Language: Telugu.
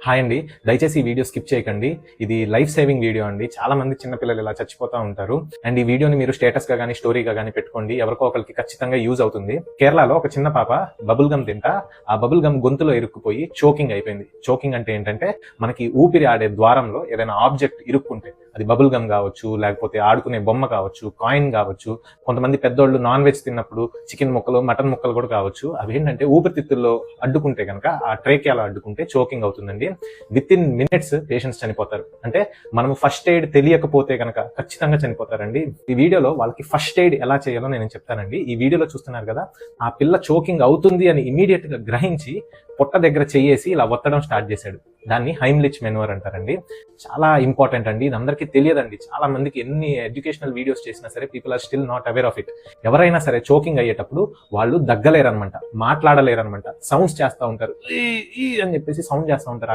హాయ్ అండి. దయచేసి ఈ వీడియో స్కిప్ చేయకండి. ఇది లైఫ్ సేవింగ్ వీడియో అండి. చాలా మంది చిన్నపిల్లలు ఇలా చచ్చిపోతా ఉంటారు. అండ్ ఈ వీడియోని మీరు స్టేటస్ గా కానీ స్టోరీగా కానీ పెట్టుకోండి. ఎవరికో ఒకరికి ఖచ్చితంగా యూజ్ అవుతుంది. కేరళలో ఒక చిన్న పాప బబుల్ గమ్ తింటా ఆ బబుల్ గమ్ గొంతులో ఇరుక్కుపోయి చోకింగ్ అయిపోయింది. చోకింగ్ అంటే ఏంటంటే మనకి ఊపిరి ఆడే ద్వారంలో ఏదైనా ఆబ్జెక్ట్ ఇరుక్కుంటే, అది బబుల్ గమ్ కావచ్చు, లేకపోతే ఆడుకునే బొమ్మ కావచ్చు, కాయిన్ కావచ్చు, కొంతమంది పెద్దోళ్ళు నాన్ వెజ్ తిన్నప్పుడు చికెన్ ముక్కలు, మటన్ ముక్కలు కూడా కావచ్చు. అవి ఏంటంటే ఊపిరితిత్తుల్లో అడ్డుకుంటే కనుక, ఆ ట్రేకియాలో అడ్డుకుంటే చోకింగ్ అవుతుందండి. విత్ ఇన్ మినిట్స్ పేషెంట్స్ చనిపోతారు. అంటే మనం ఫస్ట్ ఎయిడ్ తెలియకపోతే కనుక ఖచ్చితంగా చనిపోతారండి. ఈ వీడియోలో వాళ్ళకి ఫస్ట్ ఎయిడ్ ఎలా చేయాలో నేను చెప్తానండి. ఈ వీడియోలో చూస్తున్నారు కదా, ఆ పిల్ల చోకింగ్ అవుతుంది అని ఇమీడియట్ గా గ్రహించి పొట్ట దగ్గర చెయ్యేసి ఇలా ఒత్తడం స్టార్ట్ చేశాడు. దాన్ని హైమ్లిచ్ మెనూవర్ అంటారండి. చాలా ఇంపార్టెంట్ అండి. ఇది అందరికీ తెలియదండి. చాలా మందికి ఎన్ని ఎడ్యుకేషనల్ వీడియోస్ చేసినా సరే people are still not aware of it. ఎవరైనా సరే చోకింగ్ అయ్యేటప్పుడు వాళ్ళు దగ్గలేరనమాట, మాట్లాడలేరనమాట, సౌండ్స్ చేస్తూ ఉంటారు, ఈ అని చెప్పేసి సౌండ్ చేస్తూ ఉంటారు.